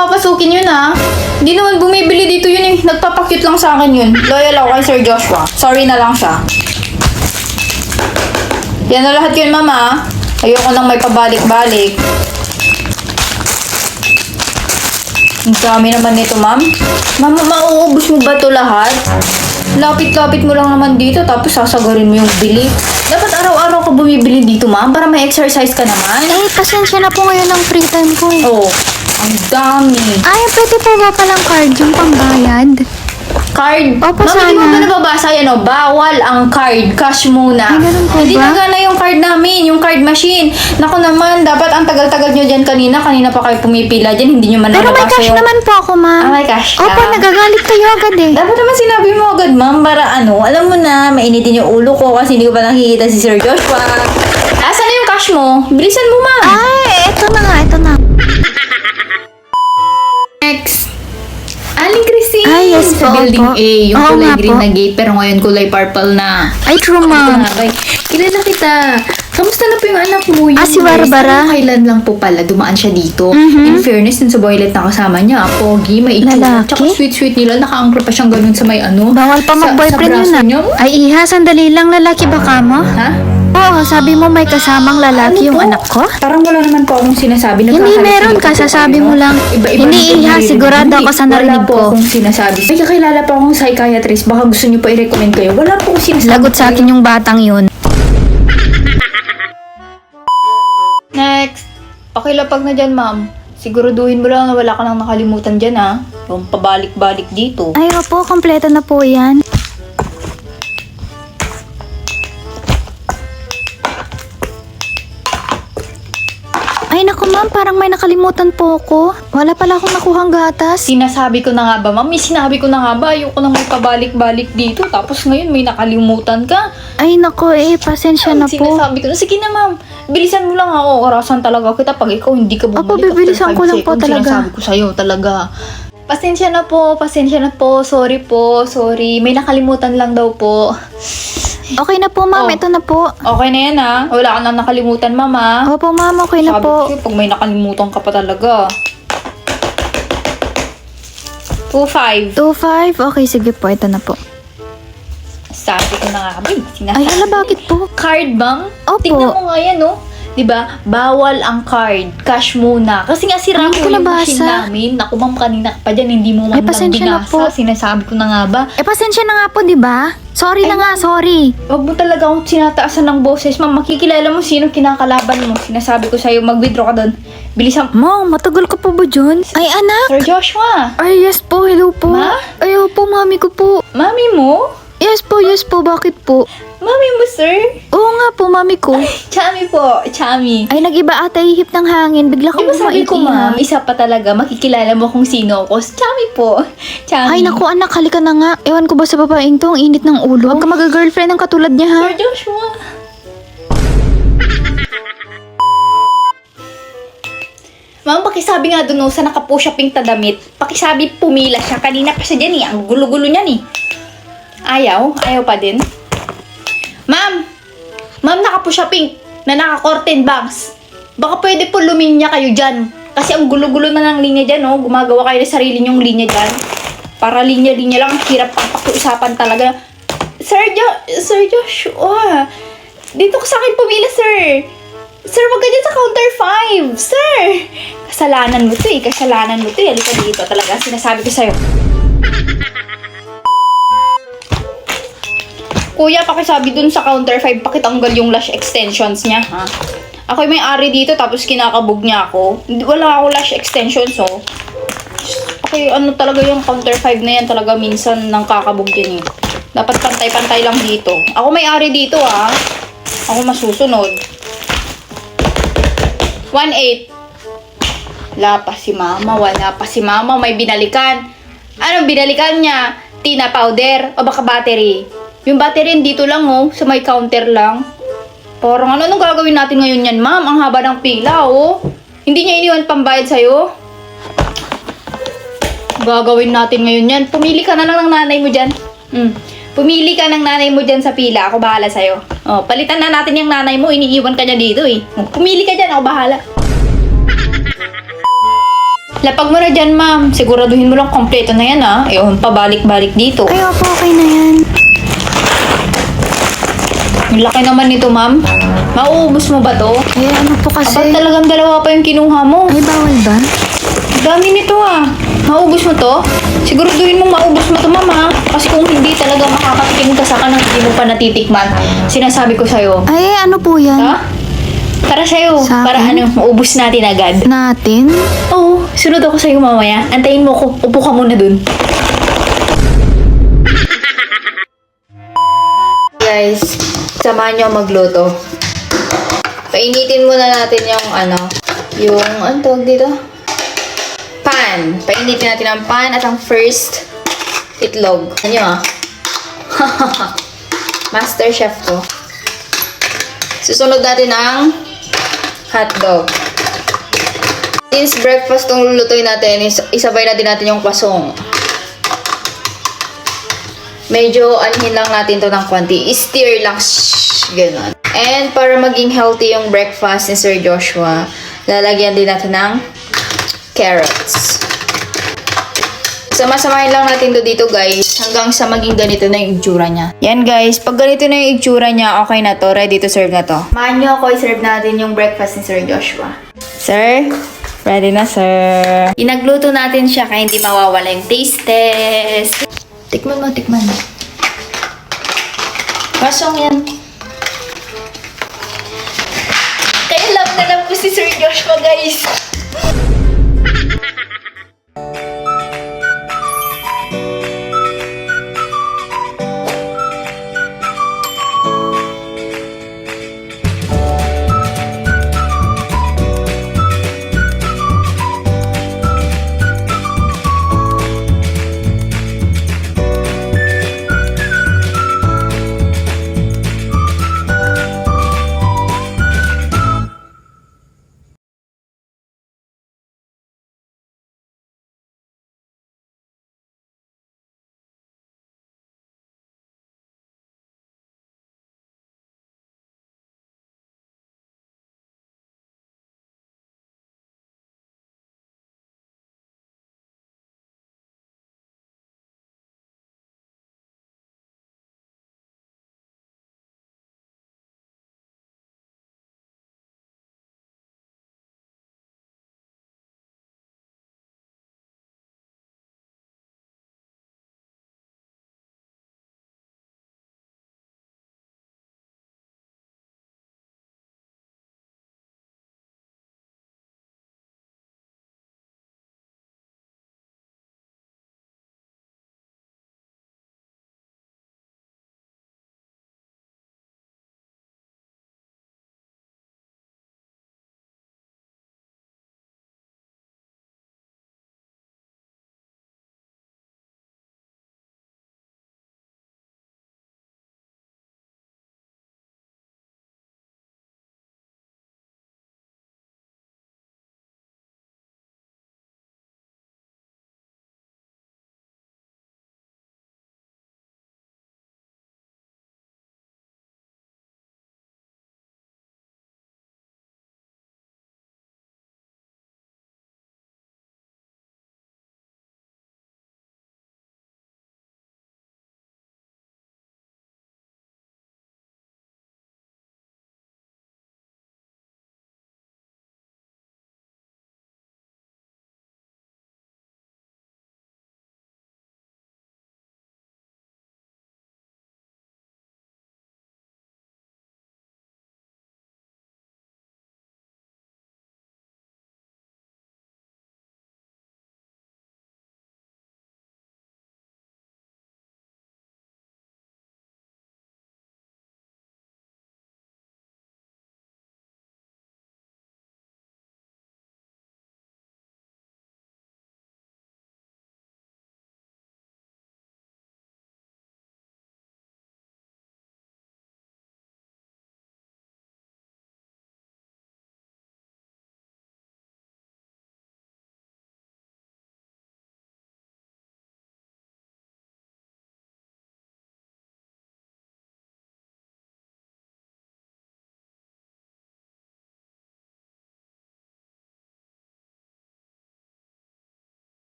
papapasukin yun ha. Hindi naman bumibili dito yun eh. Nagpapakyut lang sa akin yun. Loyal ako kay Sir Joshua. Sorry na lang siya. Yan na lahat yun, mama. Ayoko nang may pabalik-balik. Ang dami naman nito, ma'am. Mama, mauubos mo ba ito lahat? Lapit-lapit mo lang naman dito tapos sasagarin mo yung bili. Dapat araw-araw ka bumibili dito, ma'am, para may exercise ka naman. Eh, pasensya na po ngayon ng free time ko eh. Oh, ang dami. Ay, pwede po ba palang card yung pambayad? Card? Opo, Ma'am, hindi mo sana. ba nababasa yan, oh? Bawal ang card. Cash muna. Ay, ganun po Hindi ba? nagana yung card namin, yung card machine. Naku naman, dapat ang tagal-tagal nyo dyan kanina. Kanina pa kayo pumipila dyan, hindi nyo man Pero may nababasa cash yung... naman po ako, ma'am. Ah, may cash ka? Opo, nagagalit kayo agad eh. Dapat naman sinabi mo agad, ma'am, para ano, alam mo na, mainitin yung ulo ko kasi hindi ko pa nakikita si Sir Joshua. Asan na yung cash mo? Bilisan mo, ma'am. Ay, eto na nga, eto na. Next. Aling Christine. Ay, yes Sa po, building opo. A, yung Oo kulay nga green po. na gate, pero ngayon kulay purple na. Ay, true, ma'am. Kilala kita. Kamusta na po yung anak mo? Yung Si Barbara. Kailan lang po pala dumaan siya dito. Mhm. In fairness, dun sa boylet na kasama niya, pogi, may itsura. Lalaki? Tsaka sweet-sweet nila. Naka-angkla pa siyang ganun sa may ano. Bawal pa mag-boyfriend sa yun braso ah. niya. Ay, iha, sandali lang, lalaki ba ka mo? Ha? Oo, sabi mo may kasamang lalaki yung Ano po? anak ko? Parang wala naman po akong sinasabi. Hindi Nagkakalat meron dito ka, po sasabi kayo. mo lang. Iba-iba Hindi, lang po iha, naririnig. sigurado ako sa narinig Wala po ko. akong sinasabi. May kakilala pa akong psychiatrist. Baka gusto niyo pa i-recommend kayo. Wala po akong sinasabi. Lagot sa akin yung batang yun. Next. Pakilapag na dyan, ma'am. Siguraduhin mo lang na wala ka nang nakalimutan dyan, ha? Yung pabalik-balik dito. Ay, opo, kompleto na po yan. Ay, naku ma'am, parang may nakalimutan po ako. Wala pala akong nakuhang gatas. Sinasabi ko na nga ba, ma'am? Sinabi ko na nga ba, ayoko nang may pabalik-balik dito. Tapos ngayon may nakalimutan ka. Ay, naku pasensya na po. Sinasabi ko na, sige na, ma'am. Bilisan mo lang ako. Orasan talaga kita pag ikaw hindi ka bumalik. Opo, bibilisan after ko lang 5 po seconds. talaga. Sinasabi ko sa'yo talaga. Pasensya na po. Sorry po, sorry. May nakalimutan lang daw po. Okay na po ma'am, Oh. ito na po. Okay na yan, ha? Wala ka nang nakalimutan, ma'am, ha? Opo ma'am, okay na Sabi po. ko sa'yo, pag may nakalimutan ka pa talaga. 2-5. 2-5, okay sige po, ito na po. Sabi ko na nga, bay, Ay, hala, bakit po? Card, ma'am? Opo. Tingnan mo nga yan, no? Diba? Bawal ang card. Cash muna. Kasi nga sira Ay, hindi ko ko yung machine nabasa. namin. Naku, ma'am, kanina ka pa dyan. Hindi mo man Ay, lang pasensya na binasa. po. Sinasabi ko na nga ba? Pasensya na nga po, di ba? Sorry na nga, sorry. Huwag mo talaga akong sinataasan ng boses. Ma'am, makikilala mo sino kinakalaban mo. Sinasabi ko sa'yo, mag-withdraw ka doon. Bilisan. Ma'am, matagal ka pa ba dyan? Ay, anak. Sir Joshua, Ay, yes po, hello po. Ma? Ay, opo, mami ko po. mami mo? Yes po, bakit po? Mami mo, sir? Oo nga po, mami ko. Chami po, Chami. Ay, nag-iba ata ihip ng hangin. Bigla Di kang ba sabi ko, ma'am, bumaiti, isa pa talaga, makikilala mo kung sino ako. Chami po. Chami. Ay, naku anak, halika na nga. Ewan ko ba sa babaeng to, ang init ng ulo. Huwag ka mag-girlfriend ng katulad niya, ha? Sir Joshua. Ma'am, pakisabi nga dun sa nakapush siya pink na damit. Pakisabi pumila siya. Kanina pa siya dyan eh. Ang gulo-gulo niyan eh. Ayaw? Ayaw pa din? Ma'am! Ma'am, nakapush siya pink na naka-curtain bangs. Baka pwede po luminya kayo dyan. Kasi ang gulo-gulo na ng linya dyan, oh. Gumagawa kayo ng sarili nyong linya dyan. Para linya-linya lang. Hirap pang pakiusapan talaga. Sir Joshua. Dito ka sa akin pumila, sir. Sir, wag ka dyan sa counter 5. Sir! Kasalanan mo to eh. Halika dito talaga. Sinasabi ko sa'yo. Kuya, pakisabi dun sa counter 5, pakitanggal yung lash extensions niya, ha? Ako yung may-ari dito, tapos kinakabog niya ako. Wala ako lash extensions, oh. Okay, ano talaga yung counter 5 na yan, talaga minsan nang kakabog yan, eh. Dapat pantay-pantay lang dito. Ako may-ari dito, ha? Ako masusunod. 1-8. Wala pa si mama, may binalikan. Anong binalikan niya? Tina powder o baka battery? Yung battery dito lang, oh, sa may counter lang. Parang anong gagawin natin ngayon yan, ma'am? Ang haba ng pila, oh. Hindi niya iniwan pambayad sa'yo? Gagawin natin ngayon yan. Pumili ka na lang ng nanay mo dyan. Pumili ka ng nanay mo dyan sa pila. Ako bahala sa'yo. Oh, palitan na natin yung nanay mo. Iniiwan ka niya dito, eh. Pumili ka dyan. Ako bahala. Lapag mo na dyan, ma'am. Siguraduhin mo lang kompleto na yan, ha. Ewan, pabalik-balik dito. Ay, opo, okay na yan. Ang laki naman nito, ma'am. Mauubos mo ba to? Eh, ano po kasi? Abang talagang dalawa pa yung kinuha mo. Ay, bawal ba? Dami nito, ah. Maubos mo to? Siguraduhin mo maubos mo to, ma'am, ha. Kasi kung hindi talaga makakatikim ka sa kanang hindi mo pa natitikman, sinasabi ko sa'yo. Ay, ano po yan? Ha? Para sa'yo. Sa Para akin? maubos natin agad. Natin? Oo, sunod ako sa'yo mamaya. Antayin mo ko. Upo ka muna dun. Guys, samahan nyo magluto. Painitin muna natin yung ano tawag dito? Pan. Painitin natin ang pan at ang first itlog. Ano nyo, Master Chef to. Susunod natin ang hotdog. Since breakfast tong lulutuin natin, isabay natin yung pasong. Medyo anhin lang natin to ng konti. I-stir lang. Shhh, ganun. And para maging healthy yung breakfast ni Sir Joshua, lalagyan din natin ng carrots. Sama-samahin lang natin to dito, guys, hanggang sa maging ganito na yung itsura niya. Yan, guys. Pag ganito na yung itsura niya, okay na to. Ready to serve na to. Mahan nyo ako, i-serve natin yung breakfast ni Sir Joshua. Sir? Ready na, sir. Inagluto natin siya kaya hindi mawawala yung taste test. Tikman mo, tikman mo. Pasong yan. Kaya love na love ko si Sir Joshua, guys.